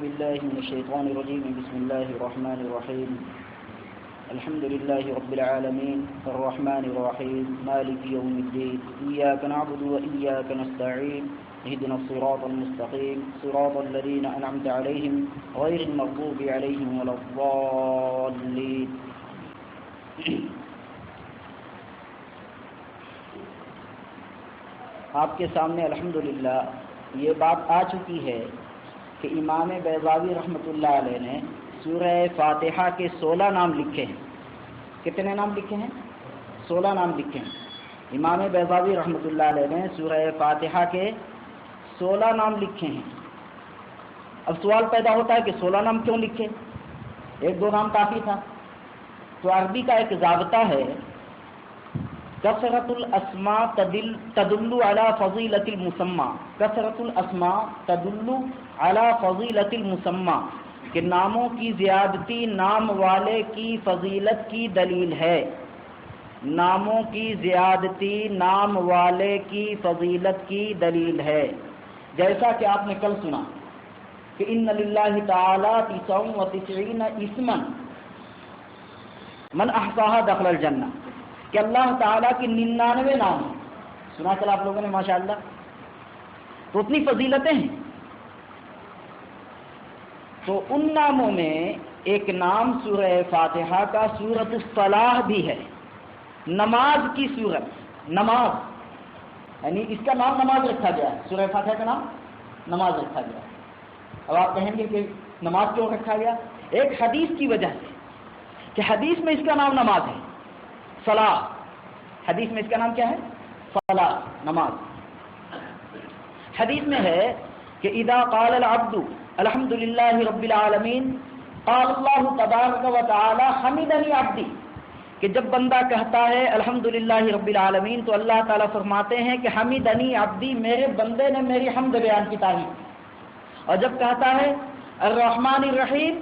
بالله من الشيطان الرجيم. بسم الله الرحمن الرحيم. الحمد لله رب العالمين الرحمن الرحيم مالك يوم الدين. إياك نعبد وإياك نستعين. اهدنا الصراط المستقيم صراط الذين أنعمت عليهم غير المغضوب عليهم ولا الضالين. آپ کے سامنے الحمدللہ یہ بات آ چکی ہے کہ امام بیضاوی رحمۃ اللہ علیہ نے سورہ فاتحہ کے 16 نام لکھے ہیں. کتنے نام لکھے ہیں؟ 16 نام لکھے ہیں. امام بیضاوی رحمۃ اللہ علیہ نے سورہ فاتحہ کے 16 نام لکھے ہیں. اب سوال پیدا ہوتا ہے کہ 16 نام کیوں لکھے؟ 1-2 نام کافی تھا. تو عربی کا ایک ضابطہ ہے، کثرت الاسماء تدل علی فضیلت المسمى. کثرت الاسماء تدل علی فضیلت المسمى، کہ ناموں کی زیادتی نام والے کی فضیلت کی دلیل ہے. ناموں کی زیادتی نام والے کی فضیلت کی دلیل ہے. جیسا کہ آپ نے کل سنا کہ ان للہ تعالی 99 اسما من احصاها دخل الجنہ، کہ اللہ تعالیٰ کی 99 نام ہیں. سنا چلا آپ لوگوں نے ماشاءاللہ. تو اتنی فضیلتیں ہیں. تو ان ناموں میں ایک نام سورہ فاتحہ کا سورۃ الصلاح بھی ہے، نماز کی سورت. نماز یعنی اس کا نام نماز رکھا گیا ہے. سورہ فاتحہ کا نام نماز رکھا گیا ہے. اب آپ کہیں گے کہ نماز کیوں رکھا گیا؟ ایک حدیث کی وجہ سے، کہ حدیث میں اس کا نام نماز ہے. صلاح، حدیث میں اس کا نام کیا ہے؟ صلاح، نماز. حدیث میں ہے کہ اذا قال العبد الحمد للہ رب العالمین قال اللہ تبارک و تعالی حمدنی عبدی، کہ جب بندہ کہتا ہے الحمد للہ رب العالمین تو اللہ تعالیٰ فرماتے ہیں کہ حمدنی عبدی، میرے بندے نے میری حمد بیان کی، تعریف. اور جب کہتا ہے الرحمن الرحیم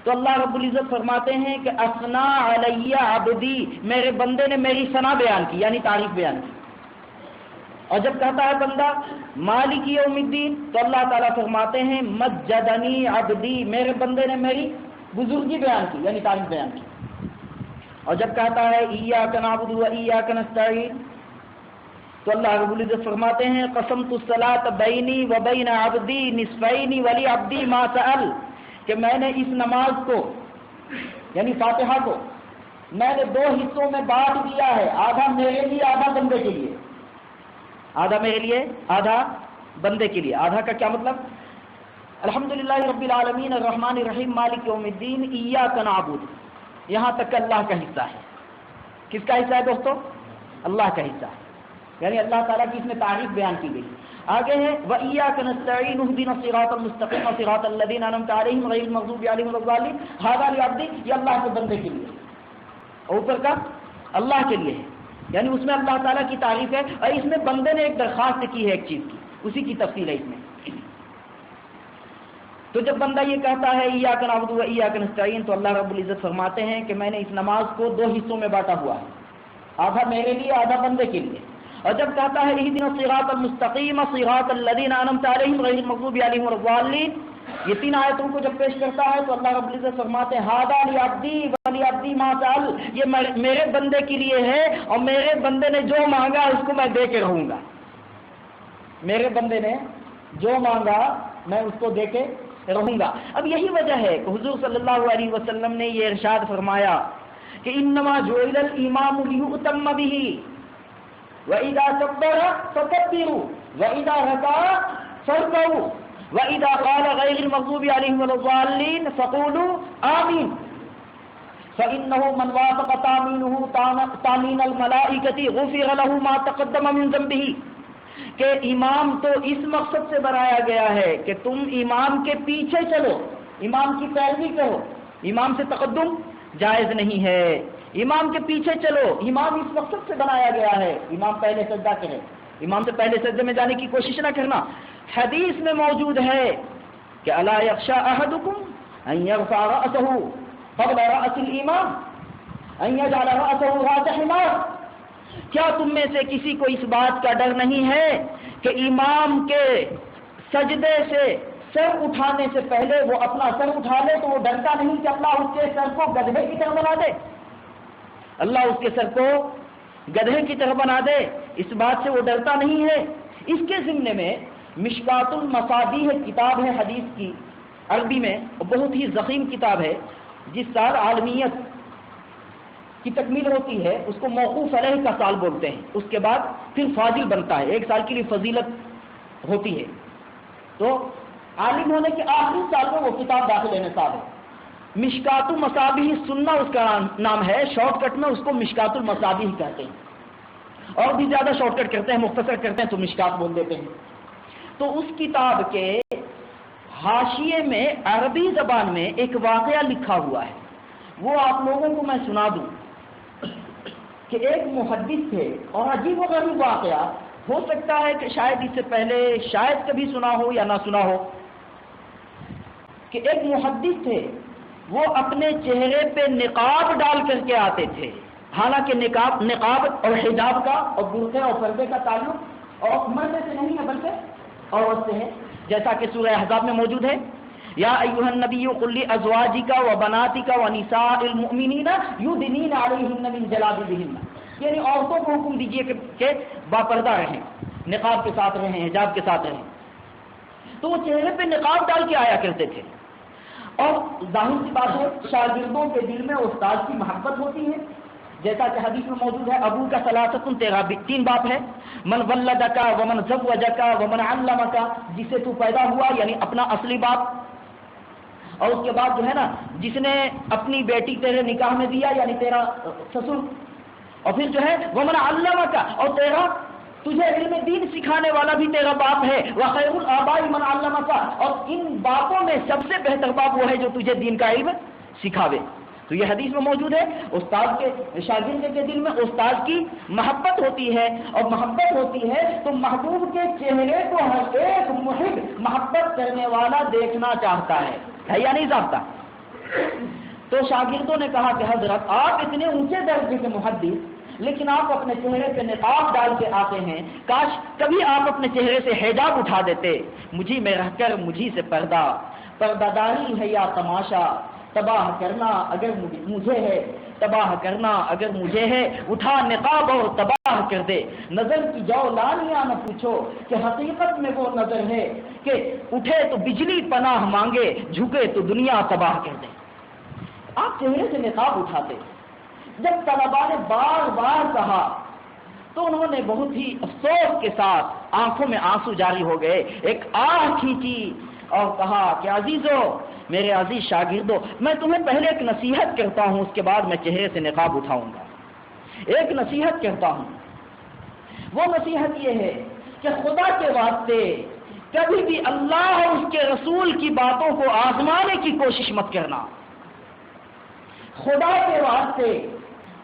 تو اللہ رب العزت فرماتے ہیں کہ اثنا علی عبدی، میرے بندے نے میری ثنا بیان کی، یعنی تعریف بیان کی. اور جب کہتا ہے بندہ مالک یوم الدین تو اللہ تعالیٰ فرماتے ہیں مجدنی عبدی، میرے بندے نے میری بزرگی بیان کی، یعنی تعریف بیان کی. اور جب کہتا ہے ایاک نعبد و ایاک نستعین تو اللہ رب العزت فرماتے ہیں قسمت الصلاۃ بینی و بین عبدی نصفین ولی عبدی ما سأل، کہ میں نے اس نماز کو یعنی فاتحہ کو میں نے 2 حصوں میں بانٹ دیا ہے، آدھا میرے لیے آدھا بندے کے لیے. آدھا میرے لیے آدھا بندے کے لیے. آدھا کا کیا مطلب؟ الحمدللہ رب العالمین الرحمن الرحیم مالک یوم الدین ایاک نعبد، یہاں تک اللہ کا حصہ ہے. کس کا حصہ ہے دوستو؟ اللہ کا حصہ ہے. یعنی اللہ تعالیٰ کی اس میں تعریف بیان کی گئی. آگے ہے وَإِيَّاكَ نَسْتَعِينُ اهْدِنَا الصِّرَاطَ الْمُسْتَقِيمَ صِرَاطَ الَّذِينَ أَنْعَمْتَ عَلَيْهِمْ غَيْرِ الْمَغْضُوبِ عَلَيْهِمْ وَلَا الضَّالِّينَ هَذَا لِعَبْدِي، یہ اللہ کے بندے کے لیے. اوپر کا اللہ کے لیے ہے، یعنی اس میں اللہ تعالیٰ کی تعریف ہے. اور اس میں بندے نے ایک درخواست کی ہے ایک چیز کی، اسی کی تفصیل ہے اس میں. تو جب بندہ یہ کہتا ہے ایاک نعبد و ایاک نستعین تو اللہ رب العزت فرماتے ہیں کہ میں نے اس نماز کو 2 حصوں میں بانٹا ہوا ہے، آدھا میرے لیے آدھا بندے کے لیے. اور جب کہتا ہے اہدنا الصراط المستقیم صراط الذین انعمت علیہم غیر المغضوب علیہم ولا الضالین، یہ 3 آیتوں کو جب پیش کرتا ہے تو اللہ رب العزت فرماتے ہیں ھذا لعبدی ولعبدی ما سأل، یہ میرے بندے کے لیے ہے اور میرے بندے نے جو مانگا اس کو میں دے کے رہوں گا. میرے بندے نے جو مانگا میں اس کو دے کے رہوں گا. اب یہی وجہ ہے کہ حضور صلی اللہ علیہ وسلم نے یہ ارشاد فرمایا کہ انما جعل الامام لیؤتم به وَإِذَا كَبَّرَ فَكَبِّرُوا وَإِذَا رَكَعَ فَارْكَعُوا وَإِذَا قَالَ غَيْرِ الْمَغْضُوبِ عَلَيْهِمْ وَلَا الضَّالِّينَ فَقُولُوا آمِينَ فَإِنَّهُ مَنْ وَافَقَ تَأْمِينُهُ تَأْمِينَ الْمَلَائِكَةِ غُفِرَ لَهُ مَا تَقَدَّمَ مِنْ ذَنبِهِ، کہ امام تو اس مقصد سے بنایا گیا ہے کہ تم امام کے پیچھے چلو، امام کی پیروی کرو. امام سے تقدم جائز نہیں ہے، امام کے پیچھے چلو. امام اس مقصد سے بنایا گیا ہے امام پہلے سجدہ کرے، امام سے پہلے سجدے میں جانے کی کوشش نہ کرنا. حدیث میں موجود ہے کہ الا یخشى احدکم ان یرفع رأسه قبل رأس الامام ان یجعل رأسه راس حمار، کیا تم میں سے کسی کو اس بات کا ڈر نہیں ہے کہ امام کے سجدے سے سر اٹھانے سے پہلے وہ اپنا سر اٹھا لے تو وہ ڈرتا نہیں کہ اللہ اس کے سر کو گدھے کی طرح بنا دے، اللہ اس کے سر کو گدھے کی طرح بنا دے، اس بات سے وہ ڈرتا نہیں ہے۔ اس کے ضمن میں مشکات المصابیح کتاب ہے حدیث کی، عربی میں بہت ہی ضخیم کتاب ہے، جس سال عالمیت کی تکمیل ہوتی ہے اس کو موقوف علیہ کا سال بولتے ہیں، اس کے بعد پھر فاضل بنتا ہے، ایک سال کے لیے فضیلت ہوتی ہے، تو عالم ہونے کے آخری سال میں وہ کتاب داخل نصاب ہے۔ مشکات المصابیح سننا اس کا نام ہے، شارٹ کٹ میں اس کو مشکات المصابیح کہتے ہیں، اور بھی زیادہ شارٹ کٹ کرتے ہیں، مختصر کرتے ہیں تو مشکات بول دیتے ہیں۔ تو اس کتاب کے حاشیے میں عربی زبان میں ایک واقعہ لکھا ہوا ہے، وہ آپ لوگوں کو میں سنا دوں کہ ایک محدث تھے، اور عجیب و غریب واقعہ، ہو سکتا ہے کہ شاید اس سے پہلے شاید کبھی سنا ہو یا نہ سنا ہو، کہ ایک محدث تھے، وہ اپنے چہرے پہ نقاب ڈال کر کے آتے تھے، حالانکہ نقاب اور حجاب کا اور برقعے اور پردے کا تعلق اور مرد سے نہیں ہے بلکہ عورت سے ہے، جیسا کہ سورہ احزاب میں موجود ہے، یا ایھا النبی قل لازواجک وبناتک ونساء المؤمنین یدنین علیہن من جلابیبہن، یعنی عورتوں کو حکم دیجیے کہ باپردہ رہیں، نقاب کے ساتھ رہیں، حجاب کے ساتھ رہیں۔ تو وہ چہرے پہ نقاب ڈال کے آیا کرتے تھے، اور ظاہر سی بات ہے شاگردوں کے دل میں استاد کی محبت ہوتی ہے، جیسا کہ حدیث میں موجود ہے، ابو کا ثلاثۃ، تیرا 3 باپ ہے، من ولدک ومن زوجک ومن علمک، جسے تو پیدا ہوا یعنی اپنا اصلی باپ، اور اس کے بعد جو ہے نا جس نے اپنی بیٹی تیرے نکاح میں دیا یعنی تیرا سسر، اور پھر جو ہے ومن علمک، اور تیرا تجھے علم دین سکھانے والا بھی تیرا باپ ہے، وخیر الآباء من علمک، اور ان باپوں میں سب سے بہتر باپ وہ ہے جو تجھے دین کا علم سکھاوے۔ تو یہ حدیث میں موجود ہے، استاد کے شاگرد کے دل میں استاد کی محبت ہوتی ہے، اور محبت ہوتی ہے تو محبوب کے چہرے کو ہر ایک محب محبت کرنے والا دیکھنا چاہتا ہے یا نہیں چاہتا؟ تو شاگردوں نے کہا کہ حضرت آپ اتنے اونچے درجے کے محدث، لیکن آپ اپنے چہرے پہ نقاب ڈال کے آتے ہیں، کاش کبھی آپ اپنے چہرے سے حجاب اٹھا دیتے، مجھی میں رہ کر مجھی سے پردہ داری ہے یا تماشا، تباہ کرنا اگر مجھے ہے، تباہ کرنا اگر مجھے ہے، اٹھا نقاب اور تباہ کر دے، نظر کی جو لانیاں نہ پوچھو کہ حقیقت میں وہ نظر ہے کہ اٹھے تو بجلی پناہ مانگے، جھکے تو دنیا تباہ کر دے۔ آپ چہرے سے نقاب اٹھاتے، جب طلباء نے بار بار کہا تو انہوں نے بہت ہی افسوس کے ساتھ آنکھوں میں آنسو جاری ہو گئے، ایک آہ کھینچی اور کہا کہ عزیزو، میرے عزیز شاگردو، میں تمہیں پہلے ایک نصیحت کرتا ہوں، اس کے بعد میں چہرے سے نقاب اٹھاؤں گا۔ ایک نصیحت کرتا ہوں، وہ نصیحت یہ ہے کہ خدا کے واسطے کبھی بھی اللہ اور اس کے رسول کی باتوں کو آزمانے کی کوشش مت کرنا، خدا کے واسطے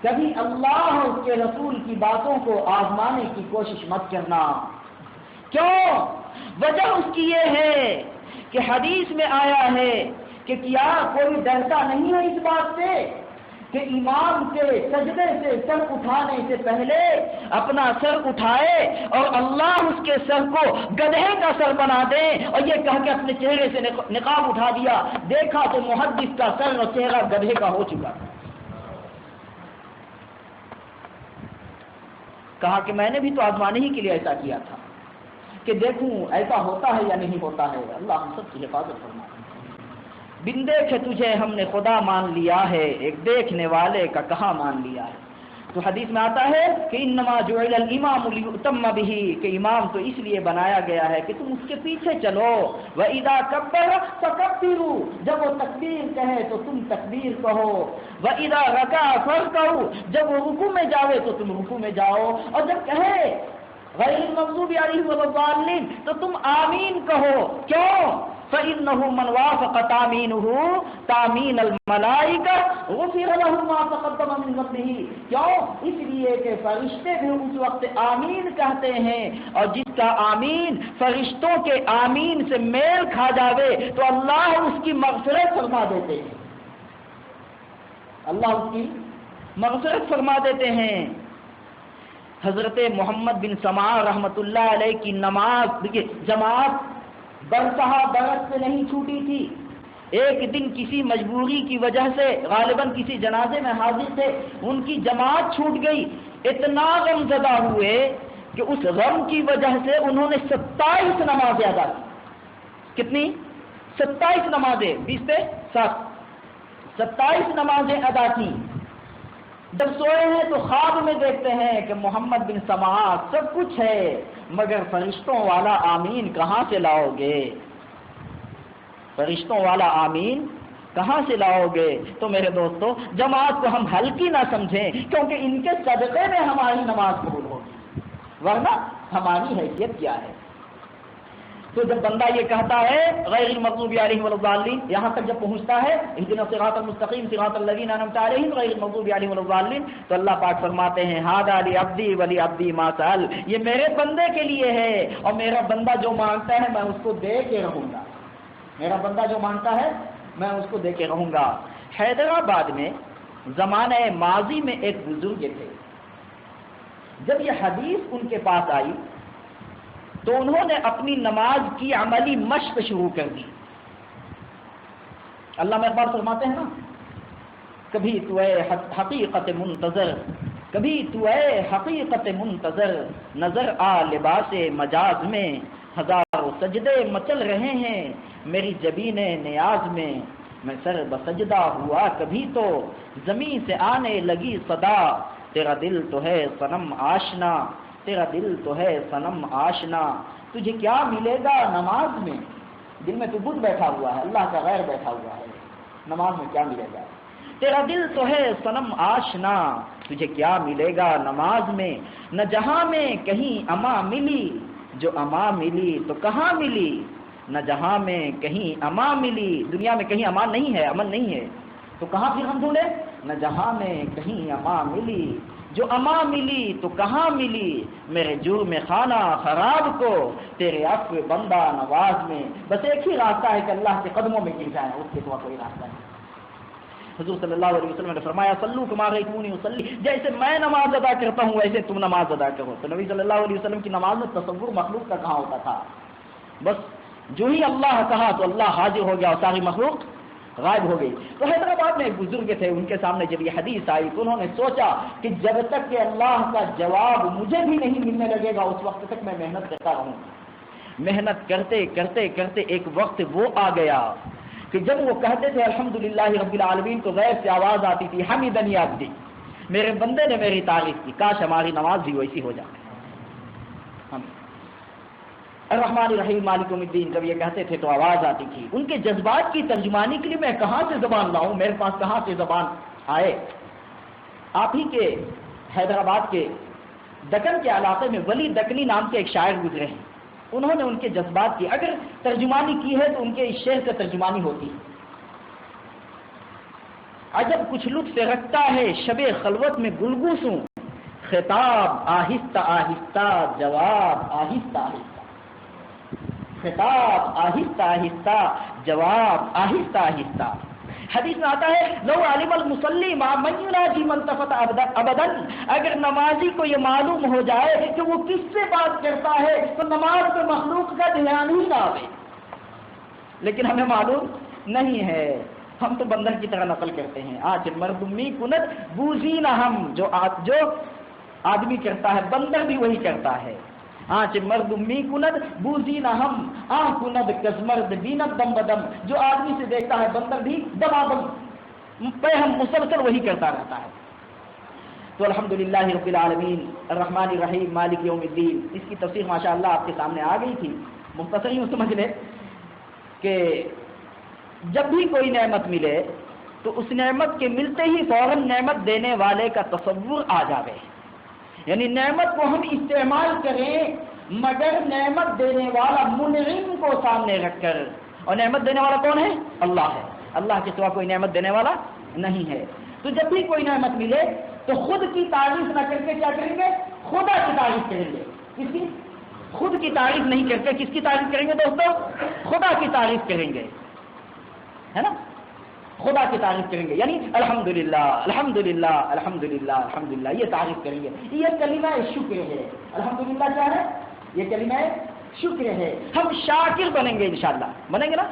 کبھی اللہ اور اس کے رسول کی باتوں کو آزمانے کی کوشش مت کرنا۔ کیوں؟ وجہ اس کی یہ ہے کہ حدیث میں آیا ہے کہ کیا کوئی ڈرتا نہیں ہے اس بات سے کہ امام کے سجدے سے سر اٹھانے سے پہلے اپنا سر اٹھائے اور اللہ اس کے سر کو گدھے کا سر بنا دے، اور یہ کہہ کے اپنے چہرے سے نقاب اٹھا دیا، دیکھا تو محدث کا سر اور چہرہ گدھے کا ہو چکا۔ کہا کہ میں نے بھی تو آزمانے ہی کے لیے ایسا کیا تھا کہ دیکھوں ایسا ہوتا ہے یا نہیں ہوتا ہے۔ اللہ ہم سب کی حفاظت فرمائے۔ بن دیکھے تجھے ہم نے خدا مان لیا ہے، ایک دیکھنے والے کا کہاں مان لیا ہے۔ تو حدیث میں آتا ہے کہ انما جعل الامام لیؤتم بہ، کہ امام تو اس لیے بنایا گیا ہے کہ تم اس کے پیچھے چلو۔ واذا کبر فکبروا، جب وہ تکبیر کہے تو تم تکبیر کہو۔ واذا رکع فرکعوا، جب وہ رکوع میں جاوے تو تم رکوع میں جاؤ، اور جب کہے غیر المغضوب علیہم ولا الضالین تو تم آمین کہو۔ کیوں؟ فإنه من وافق تامینہ تامین الملائکہ غفر له ما تقدم من ذنبہ، کیوں؟ اس لیے کہ فرشتے بھی اس وقت آمین کہتے ہیں، اور جس کا آمین فرشتوں کے آمین سے میل کھا جاوے تو اللہ اس کی مغفرت فرما دیتے ہیں، اللہ اس کی مغفرت فرما دیتے ہیں۔ حضرت محمد بن سماع رحمۃ اللہ علیہ کی نماز جماعت برسہ برس سے نہیں چھوٹی تھی. ایک دن کسی مجبوری کی وجہ سے غالباً کسی جنازے میں حاضر تھے, ان کی جماعت چھوٹ گئی. اتنا غم زدہ ہوئے کہ اس غم کی وجہ سے انہوں نے 27 نمازیں ادا کی. کتنی؟ 27 نمازیں, 20 پہ 7, 27 نمازیں ادا کی. جب سوئے ہیں تو خواب میں دیکھتے ہیں کہ محمد بن سماعہ سب کچھ ہے, مگر فرشتوں والا آمین کہاں سے لاؤ گے؟ فرشتوں والا آمین کہاں سے لاؤ گے؟ تو میرے دوستو, جماعت کو ہم ہلکی نہ سمجھیں, کیونکہ ان کے صدقے میں ہماری نماز قبول ہوگی, ورنہ ہماری حیثیت کیا ہے؟ تو جب بندہ یہ کہتا ہے غیر المغضوب علیہم ولا الضالین, یہاں تک جب پہنچتا ہے اہدنا الصراط المستقیم صراط الذین انعمت علیہم غیر المغضوب علیہم ولا الضالین, تو اللہ پاک فرماتے ہیں ھذا لعبدی ولعبدی ما سأل, یہ میرے بندے کے لیے ہے اور میرا بندہ جو مانگتا ہے میں اس کو دے کے رہوں گا. میرا بندہ جو مانگتا ہے میں اس کو دے کے رہوں گا. حیدرآباد میں زمانہ ماضی میں ایک بزرگ تھے. جب یہ حدیث ان کے پاس آئی تو انہوں نے اپنی نماز کی عملی مشق شروع کر دی. علامہ اقبال فرماتے ہیں نا, کبھی تو اے حقیقت منتظر, کبھی تو اے حقیقت منتظر, نظر آ لباس مجاز میں, ہزاروں سجدے مچل رہے ہیں میری جبین نیاز میں, میں سر بسجدہ ہوا کبھی تو زمین سے آنے لگی صدا, تیرا دل تو ہے صنم آشنا, تیرا دل تو ہے صنم آشنا, تجھے کیا ملے گا نماز میں؟ دل میں تو بدھ بیٹھا ہوا ہے, اللہ کا غیر بیٹھا ہوا ہے, نماز میں کیا ملے گا؟ تیرا دل تو ہے صنم آشنا, تجھے کیا ملے گا نماز میں؟ نہ جہاں میں کہیں اما ملی, جو اما ملی تو کہاں ملی, نہ جہاں میں کہیں اما ملی, دنیا میں کہیں امان نہیں ہے, امن نہیں ہے, تو کہاں پھر ہم ڈھونڈے؟ نہ جہاں میں کہیں اما ملی, جو اما ملی تو کہاں ملی, میرے جرم خانہ خراب کو تیرے عفو بندہ نواز میں. بس ایک ہی راستہ ہے کہ اللہ کے قدموں میں گر جائیں, اس کے سوا کوئی راستہ نہیں. حضور صلی اللہ علیہ وسلم نے فرمایا صلو کما رأیتمونی اصلی, جیسے میں نماز ادا کرتا ہوں ویسے تم نماز ادا کرو. تو نبی صلی اللہ علیہ وسلم کی نماز میں تصور مخلوق کا کہاں ہوتا تھا؟ بس جو ہی اللہ کہا تو اللہ حاضر ہو گیا اور ساری مخلوق غائب ہو گئی. تو حیدرآباد میں ایک بزرگ تھے, ان کے سامنے جب یہ حدیث آئی تو انہوں نے سوچا کہ جب تک کہ اللہ کا جواب مجھے بھی نہیں ملنے لگے گا اس وقت تک میں محنت کرتا رہوں. محنت کرتے کرتے کرتے ایک وقت وہ آ گیا کہ جب وہ کہتے تھے الحمدللہ رب العالمین تو غیر سے آواز آتی تھی حمیدنی عبدی, میرے بندے نے میری تعریف کی. کاش ہماری نماز بھی ویسی ہو جائے. الرحمن الرحیم مالک یوم الدین جب یہ کہتے تھے تو آواز آتی تھی. ان کے جذبات کی ترجمانی کے لیے میں کہاں سے زبان لاؤں, میرے پاس کہاں سے زبان آئے. آپ ہی کے حیدرآباد کے دکن کے علاقے میں ولی دکنی نام کے ایک شاعر گزرے ہیں, انہوں نے ان کے جذبات کی اگر ترجمانی کی ہے تو ان کے اس شعر سے ترجمانی ہوتی ہے. عجب کچھ لطف رکھتا ہے شب خلوت میں گلگوسوں, خطاب آہستہ آہستہ جواب آہستہ آہستہ, خطاب آہستہ آہستہ جواب آہستہ آہستہ. حدیث میں آتا ہے لو علم المصلی ما من یناجی من التفت ابدا, اگر نمازی کو یہ معلوم ہو جائے کہ وہ کس سے بات کرتا ہے تو نماز پہ مخلوق کا دھیان ہی نہ آئے. لیکن ہمیں معلوم نہیں ہے, ہم تو بندر کی طرح نقل کرتے ہیں. آج مردمی کنت بوزین, ہم جو آدمی کرتا ہے بندر بھی وہی کرتا ہے. آج مردمی کنت بوزین ہم آہ کند کزمرد بینت دم بدم, جو آدمی سے دیکھتا ہے بندر بھی دما دم پہ ہم مسلسل وہی کرتا رہتا ہے. تو الحمدللہ رب العالمین الرحمن الرحیم مالک یوم الدین, اس کی تفسیر ماشاءاللہ آپ کے سامنے آ گئی تھی. مختصر یوں سمجھ لے کہ جب بھی کوئی نعمت ملے تو اس نعمت کے ملتے ہی فوراً نعمت دینے والے کا تصور آ جاوے. یعنی نعمت کو ہم استعمال کریں مگر نعمت دینے والا منعم کو سامنے رکھ کر, اور نعمت دینے والا کون ہے؟ اللہ ہے. اللہ کے سوا کوئی نعمت دینے والا نہیں ہے. تو جب بھی کوئی نعمت ملے تو خود کی تعریف نہ کر کے کیا کریں گے؟ خدا کی تعریف کریں گے. کس کی؟ خود کی تعریف نہیں کر کے کس کی تعریف کریں گے دوستو؟ خدا کی تعریف کریں گے, ہے نا, خدا کی تعریف کریں گے. یعنی الحمدللہ الحمدللہ الحمدللہ الحمدللہ یہ تعریف کریں گے. یہ کلمہ شکر ہے. الحمدللہ کیا ہے؟ یہ کلمہ شکر ہے، ہم شاکر بنیں گے انشاءاللہ، بنیں گے نا؟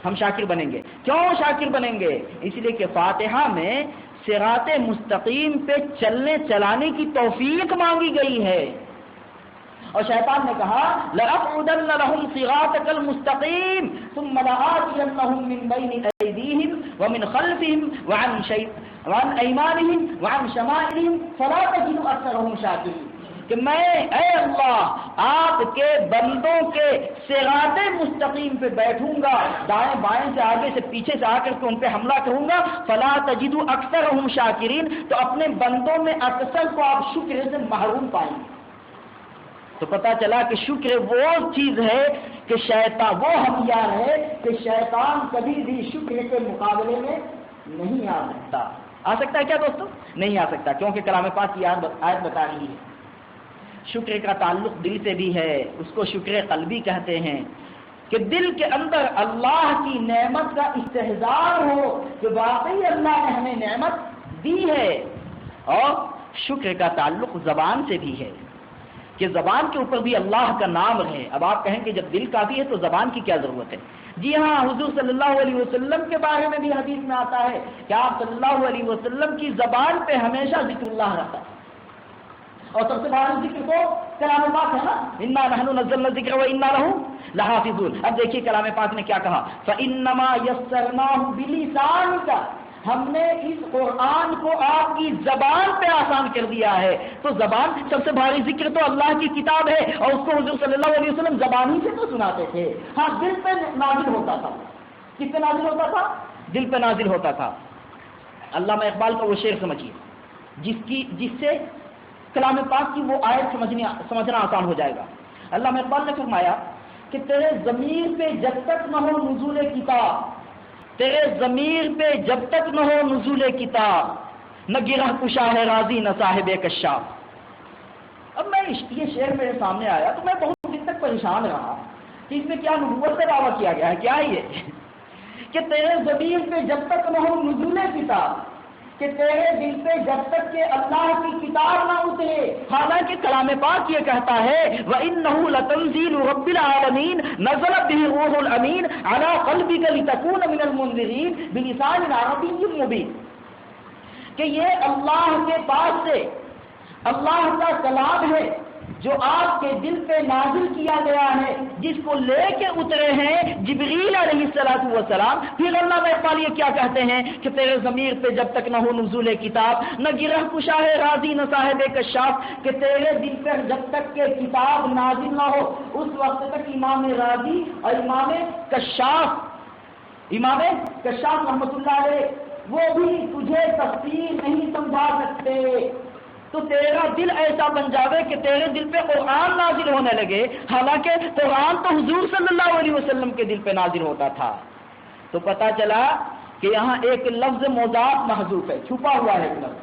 ہم شاکر بنیں گے۔ کیوں شاکر بنیں گے؟ اس لیے کہ فاتحہ میں صراط مستقیم پہ چلانے کی توفیق مانگی گئی ہے، اور شیطان نے کہا لَأَقْعُدَنَّ لَهُمْ صِرَاطَكَ الْمُسْتَقِيمَ ثُمَّ لَآتِيَنَّهُم مِّن بَيْنِ أَيْدِيهِمْ وَمِنْ خَلْفِهِمْ وَعَنْ أَيْمَانِهِمْ وَعَنْ شَمَائِلِهِمْ فَلَا تَجِدُ أَكْثَرَهُمْ شَاكِرِينَ کہ میں اے اللہ آپ کے بندوں کے صراط مستقیم پہ بیٹھوں گا، دائیں بائیں سے آگے سے پیچھے سے آ کر کے ان پہ حملہ کروں گا، فلا تجد اکثرهم شاکرین، تو اپنے بندوں میں اکثر کو آپ شکر سے محروم پائیں گے۔ تو پتہ چلا کہ شکر وہ چیز ہے کہ شیطان وہ ہتھیار ہے کہ شیطان کبھی بھی شکر کے مقابلے میں نہیں آ سکتا۔ آ سکتا ہے کیا دوستو؟ نہیں آ سکتا، کیونکہ کلام پاک کی آیت بتا رہی ہے شکر کا تعلق دل سے بھی ہے، اس کو شکر قلبی کہتے ہیں، کہ دل کے اندر اللہ کی نعمت کا استحضار ہو کہ واقعی اللہ نے ہمیں نعمت دی ہے۔ اور شکر کا تعلق زبان سے بھی ہے کہ زبان کے اوپر بھی اللہ کا نام رہے۔ اب آپ کہیں کہ جب دل کافی ہے تو زبان کی کیا ضرورت ہے؟ جی ہاں، حضور صلی اللہ علیہ وسلم کے بارے میں بھی حدیث میں آتا ہے کہ آپ صلی اللہ علیہ وسلم کی زبان پہ ہمیشہ ذکر اللہ رہتا ہے، اور سب سے بڑا ذکر تو کلام پاک ہے نا، انا نحن نزلنا الذکر وانا لہ لحافظون۔ اب دیکھیے کلام پاک نے کیا کہا، فانما یسرناہ بلسانک، ہم نے اس قرآن کو آپ کی زبان پہ آسان کر دیا ہے۔ تو زبان سب سے بھاری ذکر تو اللہ کی کتاب ہے، اور اس کو حضور صلی اللہ علیہ وسلم زبان ہی سے تو سناتے تھے۔ ہاں، دل پہ نازل ہوتا تھا۔ کس پہ نازل ہوتا تھا؟ دل پہ نازل ہوتا تھا۔ علامہ اقبال کا وہ شعر سمجھیے جس سے کلام پاک کی وہ آیت سمجھنا آسان ہو جائے گا۔ علامہ اقبال نے فرمایا کہ تیرے ضمیر پہ جب تک نہ ہو نزول کتاب، تیرے ضمیر پہ جب تک نہ ہو نزول کتاب، نہ گرہ کشا ہے راضی نہ صاحب کشاف۔ اب یہ شعر میرے سامنے آیا تو میں بہت دن تک پریشان رہا کہ اس میں کیا نبوت کا دعویٰ کیا گیا ہے، کیا یہ کہ تیرے ضمیر پہ جب تک نہ ہو نزول کتاب، کہ تیرے دل پہ جب تک کہ اللہ کی کتاب نہ اترے۔ حالانکہ کلام پاک یہ کہتا ہے وَإِنَّهُ لَتَنزِيلُ رَبِّ الْعَالَمِينَ نَزَلَ بِهِ الرُّوحُ الْأَمِينُ عَلَى قَلْبِكَ لِتَكُونَ مِنَ الْمُنذِرِينَ بِلِسَانٍ عَرَبِيٍّ مُبِينٍ، کہ یہ اللہ کے پاس سے اللہ کا کلام ہے جو آپ کے دل پہ نازل کیا گیا ہے، جس کو لے کے اترے ہیں جبریل علیہ السلام۔ پھر اللہ اقبال یہ کیا کہتے ہیں کہ تیرے ضمیر پہ جب تک نہ ہو نزول کتاب، نہ گرہ کشا ہے راضی نہ صاحب کشاف، کہ تیرے دل پر جب تک کہ کتاب نازل نہ ہو اس وقت تک امام راضی اور امام کشاف رحمۃ اللہ علیہ وہ بھی تجھے تفسیر نہیں سمجھا سکتے۔ تو تیرا دل ایسا بن جاوے کہ تیرے دل پہ قرآن نازل ہونے لگے، حالانکہ قرآن تو حضور صلی اللہ علیہ وسلم کے دل پہ نازل ہوتا تھا۔ تو پتہ چلا کہ یہاں ایک لفظ مضاف محذوف ہے، چھپا ہوا ہے ایک لفظ۔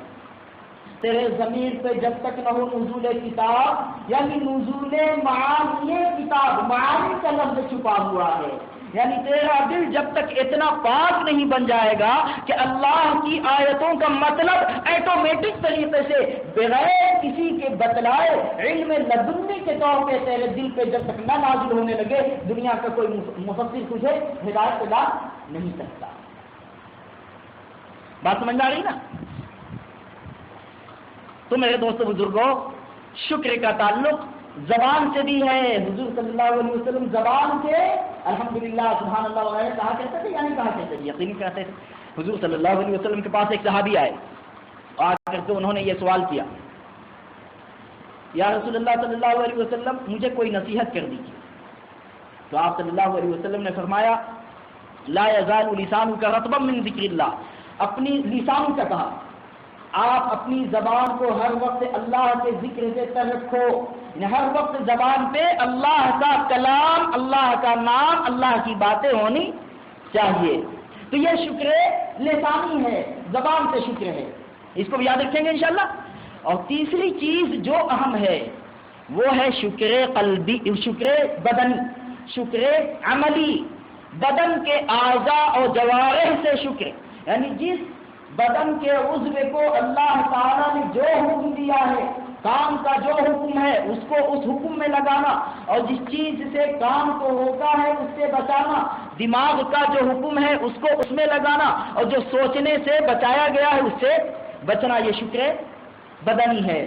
تیرے ضمیر پہ جب تک نہ ہو نزول کتاب، یعنی نزول معانی کتاب، معانی کا لفظ چھپا ہوا ہے، یعنی تیرا دل جب تک اتنا پاک نہیں بن جائے گا کہ اللہ کی آیتوں کا مطلب ایٹومیٹک طریقے سے بغیر کسی کے بتلائے علم لدنی کے طور پہ تیرے دل پہ جب تک نہ نازل ہونے لگے، دنیا کا کوئی مفسر تجھے ہدایت دلا نہیں سکتا۔ بات سمجھ آ رہی نا؟ تو میرے دوستو بزرگوں، شکر کا تعلق زبان سے بھی ہے۔ حضور صلی اللہ علیہ وسلم زبان سے الحمدللہ سبحان اللہ وغیرہ کہا کرتے تھے یا نہیں کہا کرتے تھے؟ یقینی کہتے تھے۔ حضور صلی اللہ علیہ وسلم کے پاس ایک صحابی آئے، آ کر کے انہوں نے یہ سوال کیا، یا رسول اللہ صلی اللہ علیہ وسلم مجھے کوئی نصیحت کر دیجیے۔ تو آپ صلی اللہ علیہ وسلم نے فرمایا لا یزال لسانک رطبا من ذکر اللہ، اپنی لسان کا کہا آپ اپنی زبان کو ہر وقت اللہ کے ذکر سے تر رکھو، ہر وقت زبان پہ اللہ کا کلام، اللہ کا نام، اللہ کی باتیں ہونی چاہیے۔ تو یہ شکر لسانی ہے، زبان سے شکر ہے، اس کو بھی یاد رکھیں گے انشاءاللہ۔ اور تیسری چیز جو اہم ہے وہ ہے شکر قلبی، شکر بدنی، شکر عملی، بدن کے اعضاء اور جوارح سے شکر، یعنی جس بدن کے عضو کو اللہ تعالیٰ نے جو حکم دیا ہے کام کا جو حکم ہے اس کو اس حکم میں لگانا، اور جس چیز سے کام کو روکا ہے اس سے بچانا، دماغ کا جو حکم ہے اس کو اس میں لگانا، اور جو سوچنے سے بچایا گیا ہے اس سے بچنا، یہ شکر بدنی ہے۔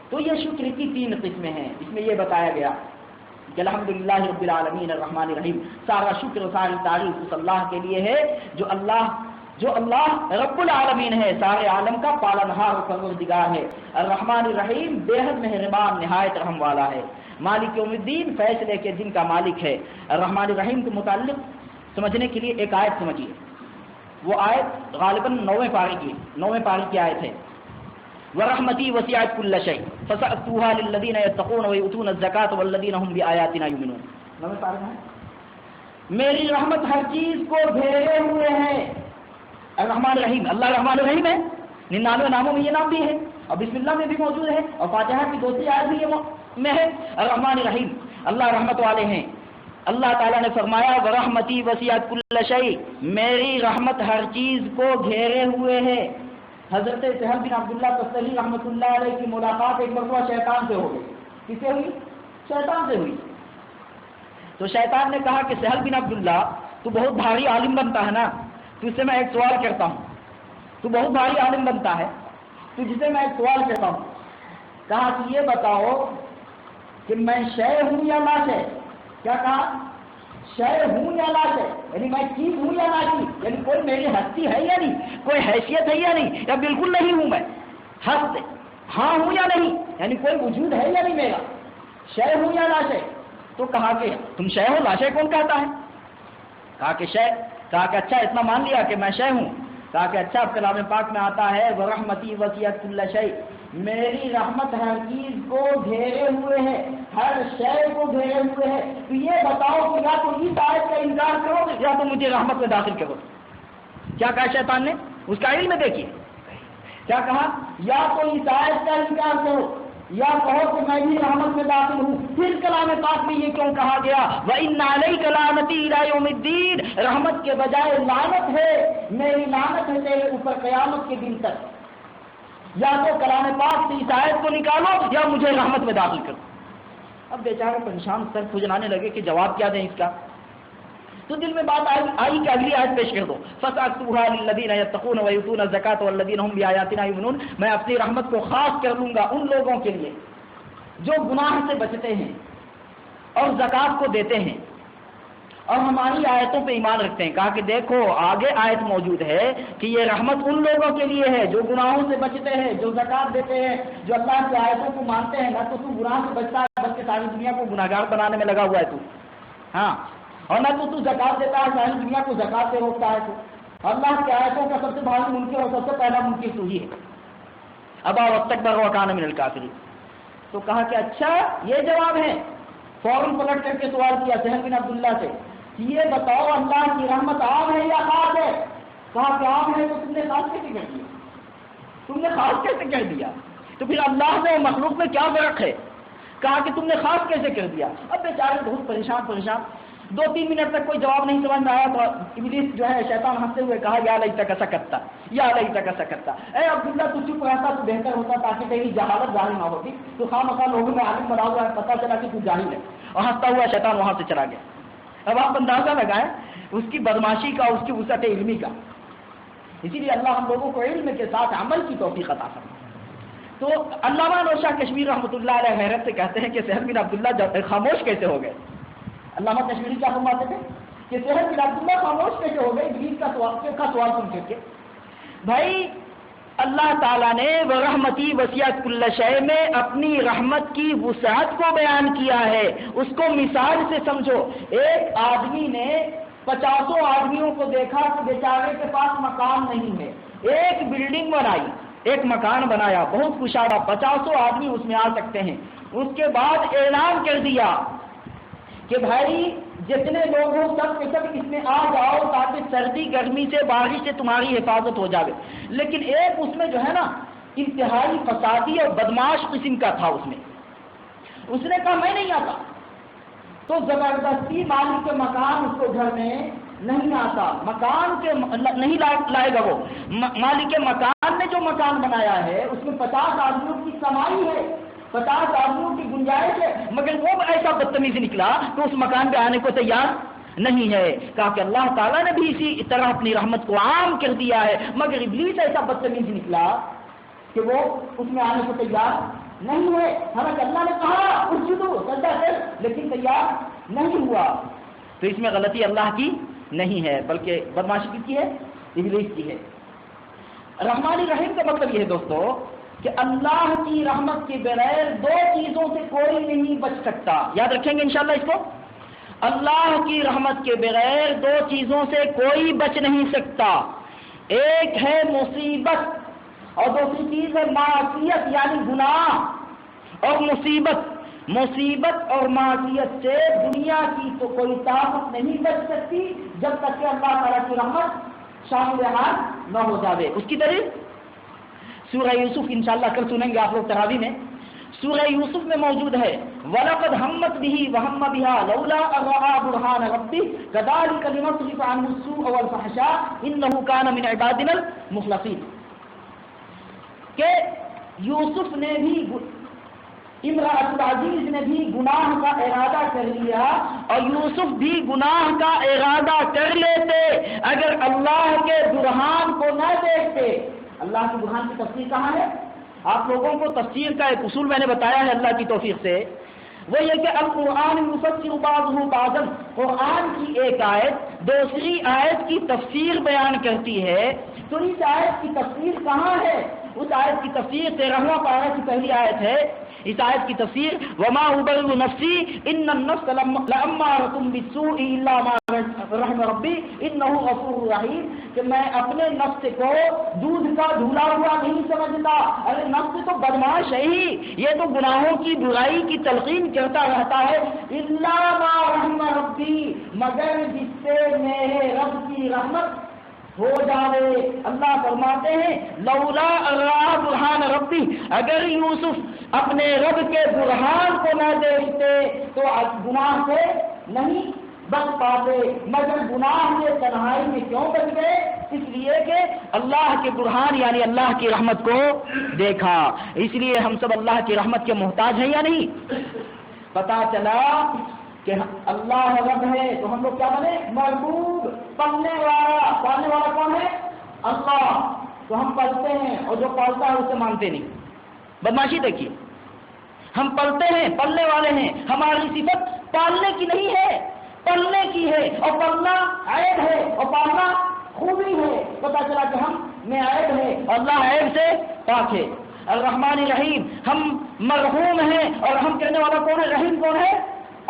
تو یہ شکر کی 3 قسمیں ہیں۔ اس میں یہ بتایا گیا کہ الحمدللہ رب العالمین الرحمن الرحیم، سارا شکر و ساری تعریف اس اللہ کے لیے ہے جو اللہ رب العالمین ہے، سارے عالم کا پالنہار و پروردگار ہے۔ الرحمن الرحیم، بے حد مہربان نہایت رحم والا ہے۔ مالک یوم الدین، فیصلے کے دن کا مالک ہے۔ الرحمن الرحیم کے متعلق سمجھنے کے لیے ایک آیت سمجھیے۔ وہ آیت غالباً 9ویں پاری کی آیت ہے۔ وَرَحْمَتِي وَسِعَتْ كُلَّ شَيْءٍ فَسَأْكْتُبُهَا لِلَّذِينَ يَتَّقُونَ وَيُؤْتُونَ الزَّكَاةَ وَالَّذِينَ هُمْ بِآيَاتِنَا يُؤْمِنُونَ۔ 9ویں پارے میں میری رحمت ہر چیز کو گھیرے ہوئے ہے۔ الرحمن الرحیم، اللہ رحمان الرحیم ہے، 99 ناموں میں یہ نام بھی ہے، اور بسم اللہ میں بھی موجود ہے، اور فاتحہ کی دوسری آیت بھی میں ہے۔ الرحمن الرحیم، اللہ رحمت والے ہیں۔ اللہ تعالیٰ نے فرمایا وَرَحْمَتِي وَسِعَتْ كُلَّ شَيْءٍ، میری رحمت ہر چیز کو گھیرے ہوئے ہے۔ حضرت سہل بن عبداللہ تستری رحمۃ اللہ علیہ کی ملاقات ایک مرتبہ شیطان سے ہو گئی۔ کس سے ہوئی؟ شیطان سے ہوئی۔ تو شیطان نے کہا کہ سہل بن عبداللہ، تو بہت بھاری عالم بنتا ہے نا، تجھ سے میں ایک سوال کرتا ہوں، تو بہت بھاری عالم بنتا ہے، تجھ سے میں ایک سوال کرتا ہوں۔ کہا کہ یہ بتاؤ کہ میں شے ہوں یا لا شے؟ کیا کہا؟ شے ہوں یا لا شے، یعنی میں چیز ہوں یا لا چیز، یعنی کوئی میری ہستی ہے یا نہیں، کوئی حیثیت ہے یا نہیں، یا بالکل نہیں ہوں میں، ہست ہاں ہوں یا نہیں، یعنی کوئی وجود ہے یا نہیں میرا، شے ہوں یا لا شے؟ تو کہا کہ تم شے ہو، لا شے کون کہتا ہے؟ کہا کہ شے، کہا کہ اچھا اتنا مان لیا کہ میں شے ہوں۔ کہا کہ اچھا، اب کلام پاک میں آتا ہے وَرَحْمَتِي وَسِعَتْ كُلَّ شَيْءٍ، میری رحمت ہر چیز کو گھیرے ہوئے ہے، ہر شے کو گھیرے ہوئے ہے۔ تو یہ بتاؤ کہ یا تو اس آیت کا انکار کرو یا تو مجھے رحمت میں داخل کرو۔ کیا کہا شیطان نے؟ اس کا علم دیکھیے کیا کہا، یا تو اس آیت کا انکار کرو یا کہو کہ میں بھی رحمت میں داخل ہوں۔ پھر کلام پاک میں یہ کیوں کہا گیا وَإِنَّ عَلَيْكَ لَعْنَتِي إِلَىٰ يَوْمِ الدِّينِ، رحمت کے بجائے لعنت ہے، میری لعنت ہے تیرے اوپر قیامت کے دن تک۔ یا تو کلام پاک سے اس آیت کو نکالو یا مجھے رحمت میں داخل کرو۔ اب بیچارے پریشان سر کھجلانے لگے کہ جواب کیا دیں اس کا۔ تو دل میں بات آئی کہ اگلی آیت پیش کر دو، فَسَأَكْتُبُهَا لِلَّذِينَ يَتَّقُونَ وَيُؤْتُونَ الزَّكَاةَ وَالَّذِينَ هُمْ بِآيَاتِنَا يُؤْمِنُونَ، میں اپنی رحمت کو خاص کر لوں گا ان لوگوں کے لیے جو گناہ سے بچتے ہیں اور زکوٰۃ کو دیتے ہیں اور ہماری آیتوں پہ ایمان رکھتے ہیں۔ کہا کہ دیکھو آگے آیت موجود ہے کہ یہ رحمت ان لوگوں کے لیے ہے جو گناہوں سے بچتے ہیں، جو زکوٰۃ دیتے ہیں، جو اللہ کی آیتوں کو مانتے ہیں۔ نہ تو گناہ سے بچتا ہے بلکہ ساری دنیا کو گناہگار بنانے میں لگا ہوا ہے تو، ہاں، اور نہ تو زکوٰۃ دیتا ہے، ساری دنیا کو زکوٰۃ سے روکتا ہے تو۔ اللہ کی آیتوں کا سب سے بھاری منکر اور سب سے پہلا منکر تو ہی ہے۔ ابا واستکبر وکان من الکافرین۔ تو کہا کہ اچھا یہ جواب ہے۔ فوراً پلٹ کر کے سوال کیا سہل بن عبداللہ سے، یہ بتاؤ اللہ کی رحمت عام ہے یا خاص ہے؟ کہا کہ عام ہے، تو تم نے خاص کیسے کہہ دیا؟ تم نے خاص کیسے کہہ دیا؟ تو پھر اللہ سے مخلوق میں کیا فرق ہے؟ کہا کہ تم نے خاص کیسے کہہ دیا؟ اب بیچارے بہت پریشان 2-3 منٹ تک کوئی جواب نہیں سمجھ میں آیا تو ابلیس جو ہے شیطان ہنستے ہوئے کہا یا لیتک سکتا، یا لیتک سکتا، اے عبداللہ تو چپ رہتا تو بہتر ہوتا تاکہ کہیں جہالت ظاہر نہ ہوتی، تو خواہ لوگوں میں عالم بنا ہوا ہے، پتہ چلا کہ تو جاہل ہے، اور ہنستا ہوا شیطان وہاں سے چلا گیا۔ اب آپ اندازہ لگائیں اس کی بدماشی کا، اس کی وسعت علمی کا۔ اسی لیے اللہ ہم لوگوں کو علم کے ساتھ عمل کی توفیق عطا فرمائے۔ تو علامہ نور شاہ کشمیری رحمۃ اللہ علیہ حیرت سے کہتے ہیں کہ سہل بن عبداللہ خاموش کیسے ہو گئے؟ علامہ کشمیری کیا فرماتے تھے کہ سہل بن عبداللہ خاموش کیسے ہو گئے ابلیس کا سوال سن کر کے؟ بھائی اللہ تعالیٰ نے وَرَحْمَتِي وَسِعَتْ كُلَّ شَيْءٍ میں اپنی رحمت کی وسعت کو بیان کیا ہے۔ اس کو مثال سے سمجھو۔ ایک آدمی نے 50 آدمیوں کو دیکھا کہ بیچارے کے پاس مکان نہیں ہے، ایک بلڈنگ بنائی، ایک مکان بنایا، بہت کشادہ، 50 آدمی اس میں آ سکتے ہیں۔ اس کے بعد اعلان کر دیا کہ بھائی جتنے لوگ ہو سب کے سب اس میں آ جاؤ تاکہ سردی گرمی سے بارش سے تمہاری حفاظت ہو جائے۔ لیکن ایک اس میں جو ہے نا انتہائی فسادی اور بدماش قسم کا تھا، اس نے کہا میں نہیں آتا، تو زبردستی مالک کے مکان اس کو گھر میں نہیں آتا، مکان کے نہیں لائے گا وہ۔ مالک کے مکان نے جو مکان بنایا ہے اس میں 50 آدمیوں کی کمائی ہے، 50 آدمیوں کی گنجائش ہے، مگر وہ ایسا بدتمیز نکلا کہ اس مکان پہ آنے کو تیار نہیں ہے. کہا کہ اللہ تعالیٰ نے بھی اسی طرح اپنی رحمت کو عام کر دیا ہے، مگر ابلیس ایسا بدتمیز نکلا کہ وہ اس میں آنے کو تیار نہیں ہے. حالانکہ اللہ نے کہا اسجدو سجدہ کر، لیکن تیار نہیں ہوا. تو اس میں غلطی اللہ کی نہیں ہے، بلکہ بدمعاشی کی ہے، ابلیس کی ہے. رحمانی رحیم کا مطلب یہ ہے دوستو کہ اللہ کی رحمت کے بغیر دو چیزوں سے کوئی نہیں بچ سکتا. یاد رکھیں گے انشاءاللہ اس کو. اللہ کی رحمت کے بغیر دو چیزوں سے کوئی بچ نہیں سکتا. ایک ہے مصیبت اور دوسری چیز ہے معصیت یعنی گناہ اور مصیبت اور معصیت سے دنیا کی تو کوئی طاقت نہیں بچ سکتی جب تک کہ اللہ تعالیٰ کی رحمت شامل حال نہ ہو جاوے. اس کی طرح سورہ یوسف انشاءاللہ کل سنیں گے آپ لوگ تراویح میں. سورہ یوسف میں موجود ہے وَلَقَدْ هَمَّتْ بِهِ وَهَمَّ بِهَا لَوْلَا أَن رَأَىٰ بُرْهَانَ رَبِّهِ كَذَٰلِكَ لِنَصْرِفَ عَنْهُ السُّوءَ وَالْفَحْشَاءَ إِنَّهُ كَانَ مِنْ عِبَادِنَا الْمُخْلَصِينَ. کہ یوسف نے بھی امرأۃ العزیز نے بھی گناہ کا ارادہ کر لیا اور یوسف بھی گناہ کا ارادہ کر لیتے اگر اللہ کے برہان کو نہ دیکھتے. اللہ کے برہان کی تفسیر کہاں ہے؟ آپ لوگوں کو تفسیر کا ایک اصول میں نے بتایا ہے اللہ کی توفیق سے، وہ یہ کہ القرآن یفسر بعضہ بعضا، قرآن کی ایک آیت دوسری آیت کی تفسیر بیان کرتی ہے. تو اس آیت کی تفسیر کہاں ہے؟ اس آیت کی تفسیر 13واں پارہ کی پہلی آیت ہے. اس آیت کی تفسیر وما ابرئ نفسی ان النفس لامارۃ بالسوء الا ما رحم ربی انہ غفور رحیم. کہ میں اپنے نفس کو دودھ کا دھلا ہوا نہیں سمجھتا. ارے نفس تو بدماش ہے ہی، یہ تو گناہوں کی برائی کی تلقین کرتا رہتا ہے. الا ما رحم ربی، مگر جس سے میرے رب کی رحمت ہو جاوے. اللہ فرماتے ہیں لولا رأى برہان ربی، اگر یوسف اپنے رب کے برہان کو نہ دیکھتے تو گناہ سے نہیں بچ پاتے، مگر گناہ سے تنہائی میں کیوں بچ گئے؟ اس لیے کہ اللہ کے برہان یعنی اللہ کی رحمت کو دیکھا. اس لیے ہم سب اللہ کی رحمت کے محتاج ہیں یا نہیں؟ پتا چلا کہ اللہ رب ہے تو ہم لوگ کیا بنے؟ مربوب، پالنے والا کون ہے؟ اللہ. تو ہم پالتے ہیں اور جو پالتا ہے اسے مانتے نہیں. بدماشی دیکھیے، ہم پلتے ہیں، پلنے والے ہیں. ہماری صفت پالنے کی نہیں ہے، پلنے کی ہے. اور پلنا عیب ہے اور پالنا خوبی ہے. پتا چلا کہ ہم میں عیب ہے، اللہ عیب سے پاک ہے. الرحمن الرحیم، ہم مرحوم ہیں اور ہم کہنے والا کون ہے؟ رحیم کون ہے؟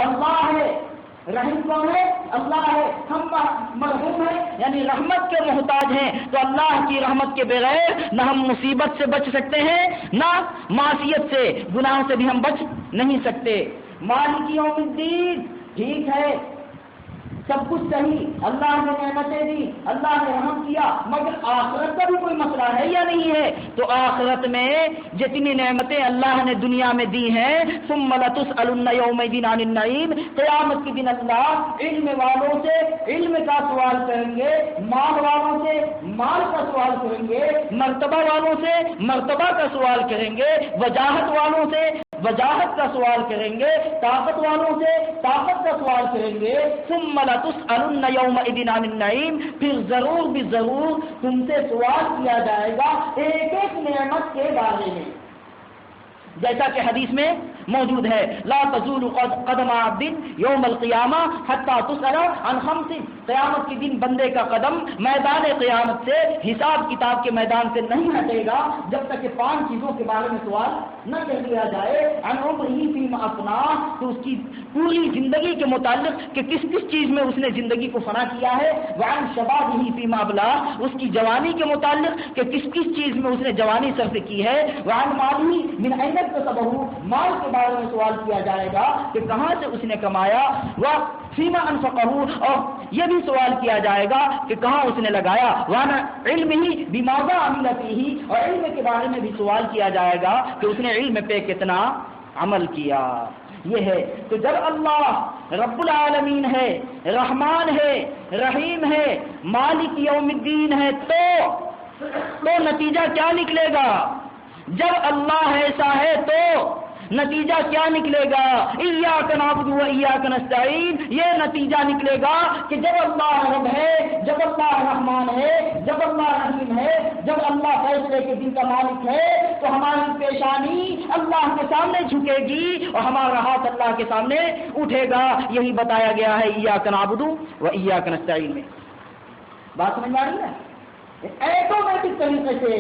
اللہ ہے. رحیم کون ہے؟ اللہ ہے. ہم مرحوم ہیں یعنی رحمت کے محتاج ہیں. تو اللہ کی رحمت کے بغیر نہ ہم مصیبت سے بچ سکتے ہیں، نہ معصیت سے، گناہ سے بھی ہم بچ نہیں سکتے. مالک یوم الدین، ٹھیک ہے سب کچھ صحیح، اللہ نے نعمتیں دی، اللہ نے رحم کیا، مگر آخرت کا بھی کوئی مسئلہ ہے یا نہیں ہے؟ تو آخرت میں جتنی نعمتیں اللہ نے دنیا میں دی ہیں ثم لتسألن یومئذ عن النعیم، قیامت کے دن اللہ علم والوں سے علم کا سوال کریں گے، مال والوں سے مال کا سوال کریں گے، مرتبہ والوں سے مرتبہ کا سوال کریں گے، وجاہت والوں سے وجاہت کا سوال کریں گے، طاقت والوں سے طاقت کا سوال کریں گے. ثم لتسألن یومئذ عن النعیم، پھر ضرور بھی ضرور تم سے سوال کیا جائے گا ایک ایک نعمت کے بارے میں. جیسا کہ حدیث میں موجود ہے لا تزول قدم عبد یوم القیامہ حتی تسأل عن خمس، قیامت کے دن بندے کا قدم میدان قیامت سے، حساب کتاب کے میدان سے نہیں ہٹے گا جب تک کہ 5 چیزوں کے بارے میں سوال نہ کر لیا جائے. عن عمرہ فیما افنیٰ، تو اس کی پوری زندگی کے متعلق کہ کس کس چیز میں اس نے زندگی کو فنا کیا ہے. وعن شبابہ فیما ابلاغ، اس کی جوانی کے متعلق کہ کس کس چیز میں اس نے جوانی صرف کی ہے. وعن مالہ من این اکتسبہ، مال کے بارے میں سوال کیا جائے گا کہ کہاں سے اس نے کمایا. وفیما انفقہ، اور یہ بھی سوال کیا جائے گا کہ کہاں اس نے لگایا. وعن علمہ بماذا عمل فیہ، اور علم کے بارے میں بھی سوال کیا جائے گا کہ اس نے علم پہ کتنا عمل کیا. یہ ہے تو جب اللہ رب العالمین ہے، رحمان ہے، رحیم ہے، مالک یوم الدین ہے، تو نتیجہ کیا نکلے گا؟ جب اللہ ایسا ہے تو نتیجہ کیا نکلے گا؟ ایاک نعبد و ایاک نستعین، یہ نتیجہ نکلے گا کہ جب اللہ رب ہے، جب اللہ رحمان ہے، جب اللہ رحیم ہے، جب اللہ فیصلے کے دن کا مالک ہے، تو ہماری پیشانی اللہ کے سامنے جھکے گی اور ہمارا ہاتھ اللہ کے سامنے اٹھے گا۔ یہی بتایا گیا ہے ایاک نعبد و ایاک نستعین میں۔ بات سمجھ آ رہی ہے؟ ایٹومیٹک طریقے سے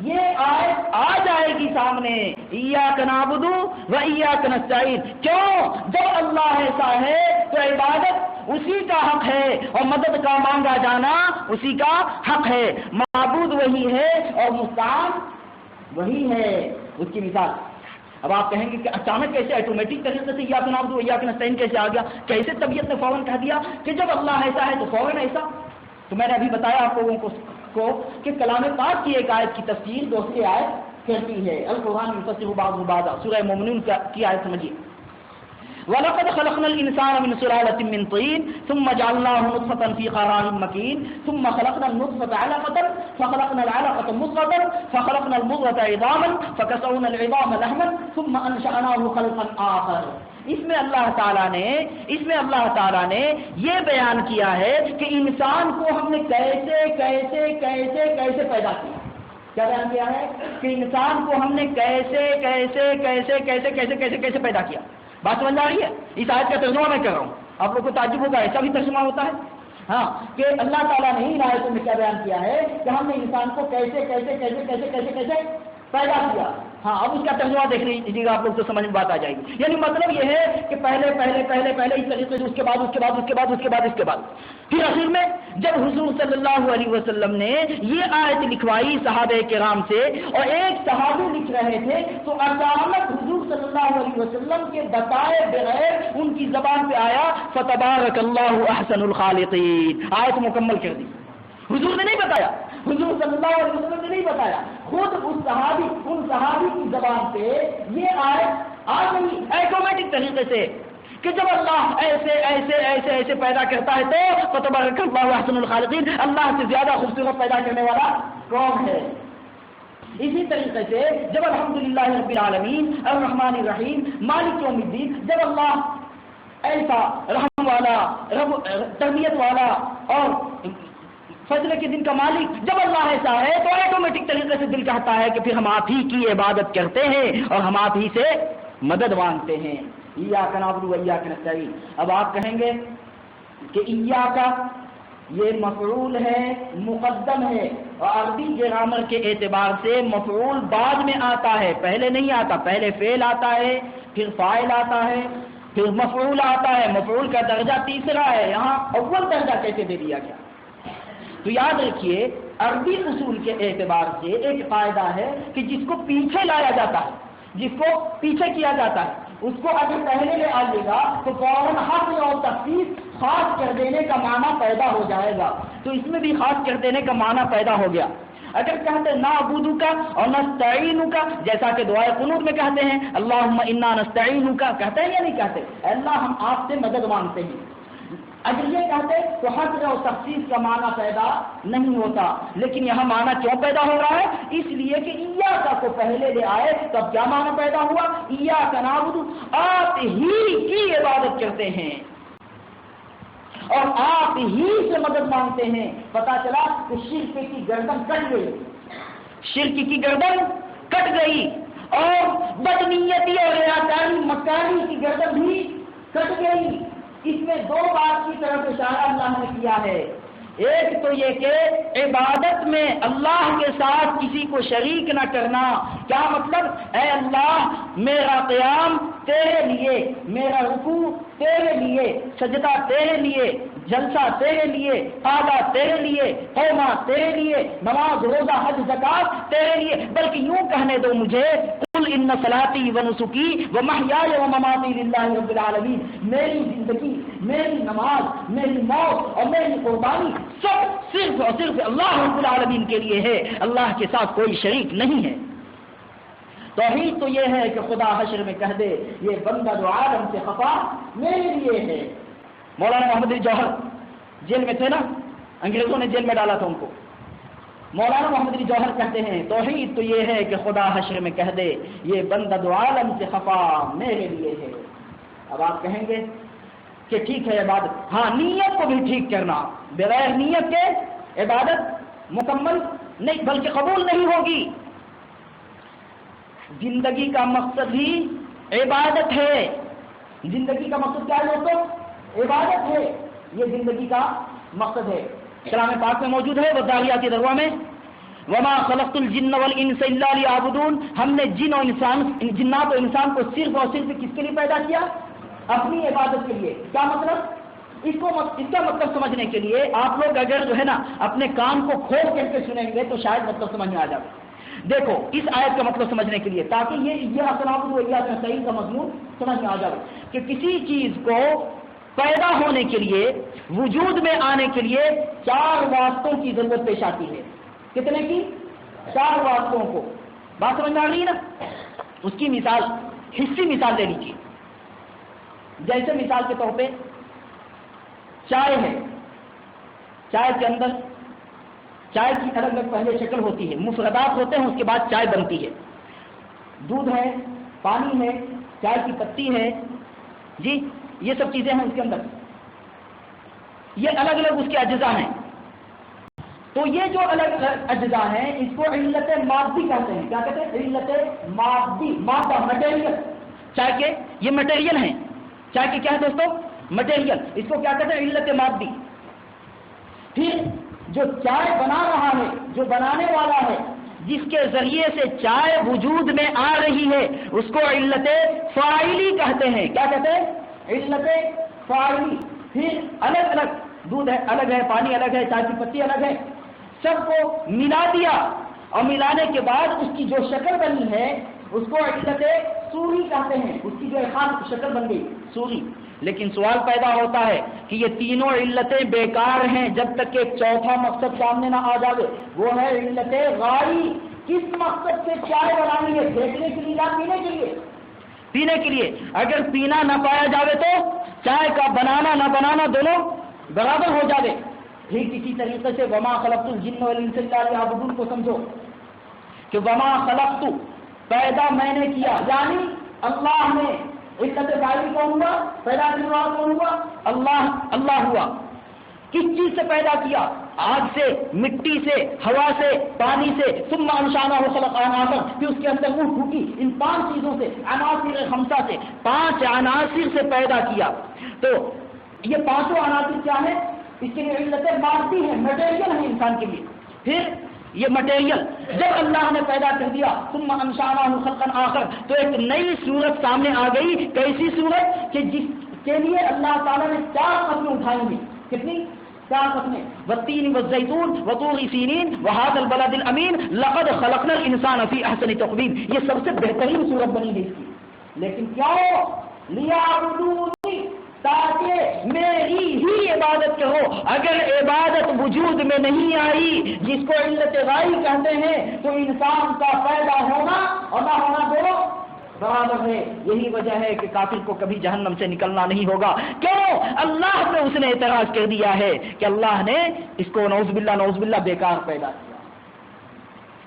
یہ آیت آ جائے گی سامنے، ایاک نعبد و ایاک نستعین۔ کیوں؟ جب اللہ ایسا ہے تو عبادت اسی کا حق ہے اور مدد کا مانگا جانا اسی کا حق ہے۔ معبود وہی ہے اور مستعان وہی ہے۔ اس کی مثال، اب آپ کہیں گے کہ اچانک کیسے ایٹومیٹک طریقے سے ایاک نعبد و ایاک نستعین کیسے آ گیا؟ کیسے طبیعت نے فوراً کہہ دیا کہ جب اللہ ایسا ہے تو فوراً ایسا؟ تو میں نے ابھی بتایا آپ لوگوں کو کہ کلام پاک کی ایک آیت کی تفسیر دوسری آیت کہتی ہے، القرآن یفسر بعضہ بعضا، سورہ مومنون کی آیت سمجھیے۔ وَلَقَدْ خَلَقْنَا الْإِنسَانَ مِنْ سُلَالَةٍ مِّن طِينٍ ثُمَّ جَعَلْنَاهُ نُطْفَةً فِي قَرَارٍ مَّكِينٍ ثُمَّ خَلَقْنَا النُّطْفَةَ عَلَقَةً فَخَلَقْنَا الْعَلَقَةَ مُضْغَةً فَخَلَقْنَا الْمُضْغَةَ عِظَامًا فَكَسَوْنَا الْعِظَامَ لَحْمًا ثُمَّ أَنشَأْنَاهُ خَلْقًا آخَرَ۔ اس میں اللہ تعالیٰ نے یہ بیان کیا ہے کہ انسان کو ہم نے کیسے کیسے کیسے کیسے پیدا کیا۔ کیا بیان کیا ہے؟ کہ انسان کو ہم نے کیسے کیسے کیسے کیسے کیسے کیسے کیسے پیدا کیا۔ بات سمجھ آ رہی ہے؟ اس آیت کا ترجمہ میں کر رہا ہوں، آپ لوگ کو تعجب ہوگا ایسا بھی ترجمہ ہوتا ہے؟ ہاں، کہ اللہ تعالیٰ نے ان آیتوں میں کیا بیان کیا ہے کہ ہم نے انسان کو کیسے کیسے کیسے کیسے کیسے کیسے پیدا کیا۔ ہاں، اب اس کا ترجمہ دیکھ لیجیے گا، آپ لوگ تو سمجھ میں بات آ جائے گی۔ یعنی مطلب یہ ہے کہ پہلے پہلے پہلے پہلے اس طریقے سے، اس کے بعد اس کے بعد اس کے بعد اس کے بعد اس کے بعد پھر آخر میں جب حضور صلی اللہ علیہ وسلم نے یہ آیت لکھوائی صحابہ کرام سے اور ایک صحابی لکھ رہے تھے، تو اچانک حضور صلی اللہ علیہ وسلم کے بتائے بغیر ان کی زبان پہ آیا فتبارک اللہ احسن الخالقین، آیت مکمل کر دی۔ حضور نے نہیں بتایا، حضور صلی اللہ علیہ وسلم نے نہیں بتایا، خود ان صحابی کی زبان پہ یہ آیت آ گئی ایٹومیٹک طریقے سے کہ جب اللہ ایسے ایسے ایسے ایسے پیدا کرتا ہے تو تبارک اللہ احسن الخالقین، اللہ سے زیادہ خوبصورت پیدا کرنے والا کون ہے؟ اسی طریقے سے جب الحمدللہ رب العالمین الرحمن الرحیم مالک یوم الدین، جب اللہ ایسا رحم والا، تربیت والا اور فضل کے دن کا مالک، جب اللہ ایسا ہے تو ایٹومیٹک طریقے سے دل کہتا ہے کہ پھر ہم آپ ہی کی عبادت کرتے ہیں اور ہم آپ ہی سے مدد مانگتے ہیں۔ ایاک نعبد و ایاک نستعین۔ اب آپ کہیں گے کہ ایاک یہ مفعول ہے، مقدم ہے، اور عربی گرامر کے اعتبار سے مفعول بعد میں آتا ہے، پہلے نہیں آتا۔ پہلے فعل آتا ہے، پھر فاعل آتا ہے، پھر مفعول آتا ہے۔ مفعول کا درجہ تیسرا ہے، یہاں اول درجہ کیسے دے دیا گیا؟ تو یاد رکھیے عربی اصول کے اعتبار سے ایک قاعدہ ہے کہ جس کو پیچھے لایا جاتا ہے، جس کو پیچھے کیا جاتا ہے، اس کو اگر پہلے لے آئیے گا تو فوراً حصر اور تخصیص، خاص کر دینے کا معنی پیدا ہو جائے گا۔ تو اس میں بھی خاص کر دینے کا معنی پیدا ہو گیا۔ اگر کہتے ہیں نعبدو کا اور نستعینو کا، جیسا کہ دعائے قنوت میں کہتے ہیں اللہم انا نستعینو کا، کہتے ہیں یا نہیں کہتے؟ اللہ ہم آپ سے مدد مانگتے ہیں، اگر یہ کہتے تو حصر اور تخصیص کا معنی پیدا نہیں ہوتا۔ لیکن یہاں معنی کیوں پیدا ہو رہا ہے؟ اس لیے کہ ایاک کو پہلے لے آئے، تب کیا معنی پیدا ہوا؟ ایاک نعبد، آپ ہی کی عبادت کرتے ہیں اور آپ ہی سے مدد مانگتے ہیں۔ پتا چلا کہ شرک کی گردن کٹ گئی، شرک کی گردن کٹ گئی، اور بدنیتی اور ریاکاری مکاری کی گردن بھی کٹ گئی۔ اس میں دو بات کی طرف اشارہ اللہ نے کیا ہے۔ ایک تو یہ کہ عبادت میں اللہ کے ساتھ کسی کو شریک نہ کرنا۔ کیا مطلب؟ اے اللہ میرا قیام تیرے لیے، میرا رکوع تیرے لیے، سجدہ تیرے لیے، جلسہ تیرے لیے، قعدہ تیرے لیے، قومہ تیرے لیے، نماز روزہ حج زکات تیرے لیے۔ بلکہ یوں کہنے دو مجھے قل ان صلاتی و نسکی و محیای و مماتی للہ رب العالمین، میری زندگی، میری نماز، میری موت اور میری قربانی سب صرف اور صرف اللہ رب العالمین کے لیے ہے، اللہ کے ساتھ کوئی شریک نہیں ہے۔ توحید تو یہ ہے کہ خدا حشر میں کہہ دے یہ بندہ جو عالم سے خفا میرے لیے ہے۔ مولانا محمد علی جوہر جیل میں تھے نا، انگریزوں نے جیل میں ڈالا تھا ان کو، مولانا محمد علی جوہر کہتے ہیں توحید تو یہ ہے کہ خدا حشر میں کہہ دے یہ بندہ دو عالم سے خفا میرے لیے ہے۔ اب آپ کہیں گے کہ ٹھیک ہے عبادت، ہاں نیت کو بھی ٹھیک کرنا، بغیر نیت کے عبادت مکمل نہیں بلکہ قبول نہیں ہوگی۔ زندگی کا مقصد ہی عبادت ہے، زندگی کا مقصد کیا ہے دوستو؟ عبادت ہے، یہ زندگی کا مقصد ہے۔ کلام پاک میں موجود ہے والذاریات ذروا میں وما خلقت الجن والانس الا لیعبدون، ہم نے جنات و انسان کو صرف اور صرف کس کے لیے پیدا کیا؟ اپنی عبادت کے لیے۔ کیا مطلب؟ اس کا مطلب سمجھنے کے لیے آپ لوگ اگر جو ہے نا اپنے کان کو کھول کر کے سنیں گے تو شاید مطلب سمجھ میں آ جائے۔ دیکھو اس آیت کا مطلب سمجھنے کے لیے، تاکہ یہ اصناف و صحیح کا مضمون سمجھ میں آ جائے کہ کسی چیز کو پیدا ہونے کے لیے، وجود میں آنے کے لیے 4 واسطوں کی ضرورت پیش آتی ہے۔ کتنے کی؟ 4 واسطوں کو۔ بات سمجھ میں آ رہی ہے نا؟ اس کی مثال، حصی مثال لے لیجیے۔ جیسے مثال کے طور پہ چائے ہے، چائے کے اندر چائے کی الگ الگ پہلے شکل ہوتی ہے، مفردات ہوتے ہیں، اس کے بعد چائے بنتی ہے۔ دودھ ہے، پانی ہے، چائے کی پتی ہے، جی یہ سب چیزیں ہیں اس کے اندر، یہ الگ الگ اس کے اجزاء ہیں۔ تو یہ جو الگ الگ اجزاء ہیں اس کو علت مادی کہتے ہیں۔ کیا کہتے ہیں؟ علت مادی، مادہ، مٹیریل۔ چائے کے یہ مٹیریل ہیں، چائے کے کیا ہے دوستو؟ مٹیریل۔ اس کو کیا کہتے ہیں؟ علت مادی۔ پھر جو چائے بنا رہا ہے، جو بنانے والا ہے، جس کے ذریعے سے چائے وجود میں آ رہی ہے، اس کو علت فاعلی کہتے ہیں۔ کیا کہتے ہیں؟ علت فاعلی۔ پھر الگ الگ دودھ ہے الگ ہے، پانی الگ ہے، چائے کی پتی الگ ہے، سب کو ملا دیا اور ملانے کے بعد اس کی جو شکل بنی ہے اس کو علت سوری کہتے ہیں۔ اس کی جو خاص شکل بن گئی سوری۔ لیکن سوال پیدا ہوتا ہے کہ یہ تینوں علتیں بیکار ہیں جب تک کہ ایک چوتھا مقصد سامنے نہ آ جائے، وہ ہے علت غائی۔ کس مقصد سے چائے بنانی ہے؟ دیکھنے کے لیے یا پینے کے لیے؟ پینے کے لیے۔ اگر پینا نہ پایا جاوے تو چائے کا بنانا نہ بنانا دونوں برابر ہو جاوے۔ ٹھیک اسی طریقے سے وما خلقت الجن والانس الا لیعبدون کو سمجھو کہ وما خلقت پیدا میں نے کیا، یعنی اللہ نے علت فاعلی کون ہوا؟ پیدا کرنے والا کون ہوا؟ اللہ ہوا۔ کس چیز سے پیدا کیا؟ آگ سے، مٹی سے، ہوا سے، پانی سے، ثم انشأناه خلقا آخر، پھر اس کے اندر روح پھوکی۔ ان 5 چیزوں سے، عناصر خمسہ سے، 5 عناصر سے پیدا کیا۔ تو یہ 5 عناصر کیا ہے؟ اس کے لیے علت مادی ہے، مٹیریل ہے انسان کے لیے۔ پھر یہ مٹیریل جب اللہ نے پیدا کر دیا ثم انشأناه خلقا آخر، تو ایک نئی صورت سامنے آ گئی۔ کیسی صورت؟ کہ جس کے لیے اللہ تعالیٰ نے 4 قسمیں اٹھائی ہیں۔ کتنی؟ 4 قسمیں۔ والتین والزیتون وطور سینین وهذا البلد الامین لقد خلقنا الانسان فی احسن تقویم۔ یہ سب سے بہترین صورت بنی ہے اس کی۔ لیکن کیوں؟ لیعبدونی، تاکہ میری ہی عبادت کرو۔ اگر عبادت وجود میں نہیں آئی، جس کو علت غائی کہتے ہیں، تو انسان کا پیدا ہونا اور نہ ہونا دونوں برابر ہے۔ یہی وجہ ہے کہ کافر کو کبھی جہنم سے نکلنا نہیں ہوگا۔ کیوں؟ اللہ پہ اس نے اعتراض کر دیا ہے کہ اللہ نے اس کو نعوذ باللہ بیکار پیدا کیا۔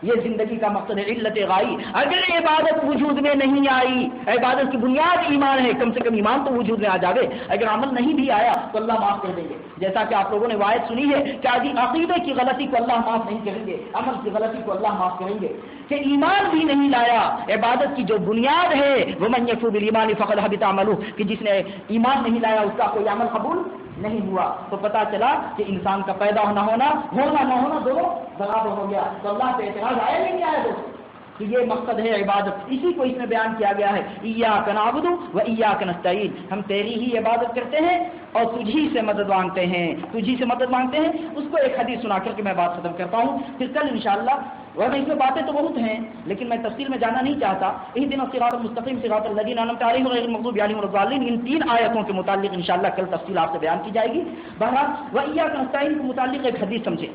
یہ زندگی کا مقصد ہے، علت غائی۔ اگر عبادت وجود میں نہیں آئی، عبادت کی بنیاد ایمان ہے، کم سے کم ایمان تو وجود میں آ جاوے۔ اگر عمل نہیں بھی آیا تو اللہ معاف کر دیں گے، جیسا کہ آپ لوگوں نے روایت سنی ہے کہ عقیدے کی غلطی کو اللہ معاف نہیں کریں گے، عمل کی غلطی کو اللہ معاف کریں گے۔ کہ ایمان بھی نہیں لایا، عبادت کی جو بنیاد ہے وَمَن يَكْفُرْ بِالْإِيمَانِ فَقَدْ حَبِطَ عَمَلُهُ، کہ جس نے ایمان نہیں لایا اس کا کوئی عمل قبول نہیں ہوا۔ تو پتا چلا کہ انسان کا پیدا نہ ہونا نہ ہونا دونوں برابر ہو گیا۔ تو اللہ پہ اعتراض آیا نہیں آیا دوست کہ یہ مقصد ہے عبادت۔ اسی کو اس میں بیان کیا گیا ہے، ایاک نعبد و ایاک نستعین، ہم تیری ہی عبادت کرتے ہیں اور تجھی سے مدد مانگتے ہیں، تجھی سے مدد مانگتے ہیں۔ اس کو ایک حدیث سنا کر کے میں بات ختم کرتا ہوں، پھر کل انشاءاللہ ورنہ اس میں باتیں تو بہت ہیں لیکن میں تفصیل میں جانا نہیں چاہتا۔ اہدنا الصراط المستقیم صراط الذین انعمت علیہم غیر المغضوب علیہم ولا الضالین، ان 3 آیتوں کے متعلق انشاءاللہ کل تفصیل آپ سے بیان کی جائے گی۔ بہرحال وَإِيَّاكَ نَسْتَعِينُ کے متعلق ایک حدیث سمجھیں۔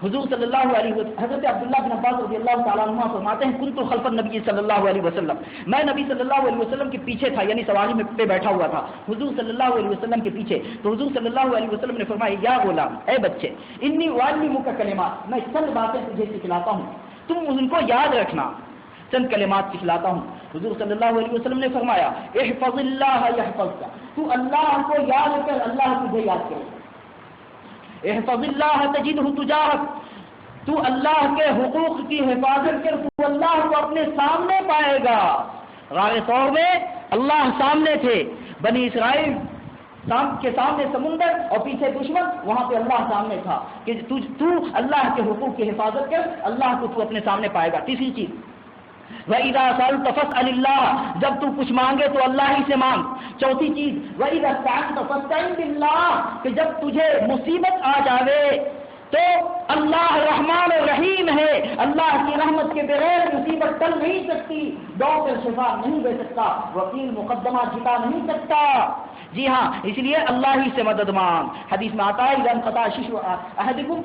حضور صلی اللہ علیہ وسلم حضرت عبداللہ بن عباس رضی اللہ تعالیٰ عنہ فرماتے ہیں کنت خلف النبی صلی اللہ علیہ وسلم، میں نبی صلی اللہ علیہ وسلم کے پیچھے تھا، یعنی سواری میں پہ بیٹھا ہوا تھا حضور صلی اللہ علیہ وسلم کے پیچھے. تو حضور صلی اللہ علیہ وسلم نے فرمایا یا غلام، اے بچے، انی اعلمک کلمات، میں چند باتیں تجھے سکھلاتا ہوں، تم ان کو یاد رکھنا، چند کلمات سکھلاتا ہوں. حضور صلی اللہ علیہ وسلم نے فرمایا احفظ اللہ یحفظک، تو اللہ کو یاد کر اللہ تجھے یاد کرے. احفظ اللہ تجدہ تجاہک، تو اللہ کے حقوق کی حفاظت کر، تو اللہ کو اپنے سامنے پائے گا. غار ثور میں اللہ سامنے تھے، بنی اسرائیل کے سامنے سمندر اور پیچھے دشمن، وہاں پہ اللہ سامنے تھا کہ تو اللہ کے حقوق کی حفاظت کر، اللہ کو تو اپنے سامنے پائے گا. تیسری چیز وَإِذَا سَأَلْتَ فَاسْأَلِ اللَّهَ، جب تو کچھ مانگے تو اللہ ہی سے مانگ. چوتھی چیز وَإِذَا اسْتَعَنْتَ فَاسْتَعِنْ بِاللَّهِ، کہ جب تجھے مصیبت آ جاوے تو اللہ رحمان و رحیم ہے، اللہ کی رحمت کے بغیر مصیبت ٹل نہیں سکتی، ڈاکٹر شفا نہیں دے سکتا، وکیل مقدمہ جتا نہیں سکتا. جی ہاں، اس لیے اللہ ہی سے مدد مانگ. حدیث میں آتا ہے اذا انقطع ششع احدکم،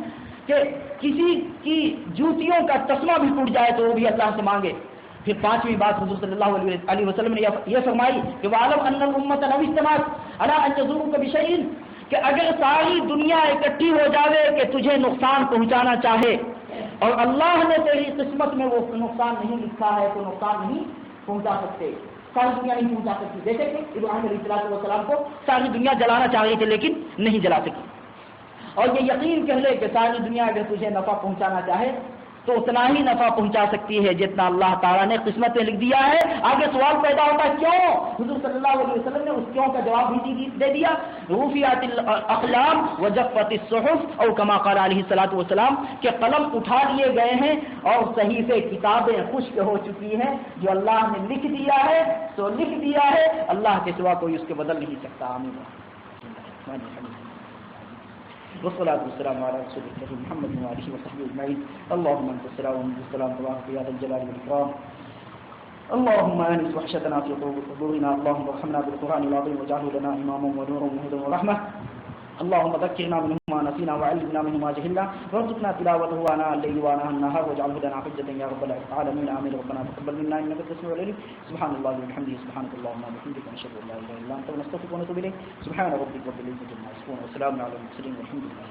کہ کسی کی جوتیوں کا تسمہ بھی ٹوٹ جائے تو وہ بھی اللہ سے مانگے. پھر پانچویں بات حضور صلی اللہ علیہ وسلم نے یہ فرمائی کہ وَعَلَمْ أَنَّ الْأُمَّةَ لَوِ اجْتَمَعَتْ عَلَىٰ أَن يَضُرُّوكَ بِشَيْءٍ، کہ اگر ساری دنیا اکٹھی ہو جاوے کہ تجھے نقصان پہنچانا چاہے اور اللہ نے تیری قسمت میں وہ نقصان نہیں لکھا ہے تو نقصان نہیں پہنچا سکتے، ساری دنیا نہیں پہنچا سکتی. دیکھیں کہ ابراہیم علیہ السلام کو ساری دنیا جلانا چاہ رہی تھی لیکن نہیں جلا سکی. اور یہ یقین کہہ لے کہ ساری دنیا اگر تجھے نفع پہنچانا چاہے تو اتنا ہی نفع پہنچا سکتی ہے جتنا اللہ تعالیٰ نے قسمت میں لکھ دیا ہے. آگے سوال پیدا ہوتا ہے کیوں؟ حضور صلی اللہ علیہ وسلم نے اس کیوں کا جواب بھی دے دیا. رفعت الاقلام وجفت الصحف او کما قال علیہ الصلوۃ والسلام، کہ قلم اٹھا لیے گئے ہیں اور صحیفے کتابیں خشک ہو چکی ہیں. جو اللہ نے لکھ دیا ہے تو لکھ دیا ہے، اللہ کے سوا کوئی اس کے بدل نہیں سکتا. آمین. والصلاة والسلام على رسول الله محمد وآله وصحبه أجمعين. اللهم أنت السلام ومنك السلام تبارك يا ذا الجلال والإكرام. اللهم آنس وحشتنا في قبورنا، اللهم ارحمنا بالقرآن العظيم واجعله لنا إماما ونورا وهدى ورحمة. اللهم ذكرنا منه ما نسينا وعلمنا منه ما جهلنا وارزقنا تلاوته آناء الليل وآناء النهار واجعله لنا حجة يا رب العالمين. آمين. ربنا تقبل منا إنك أنت السميع العليم. سبحان الله وبحمده سبحانك اللهم وبحمدك نشهد أن لا إله إلا أنت ونستغفرك ونتوب إليك. سبحان ربك رب العزة عما يصفون وسلام على المرسلين والحمد لله.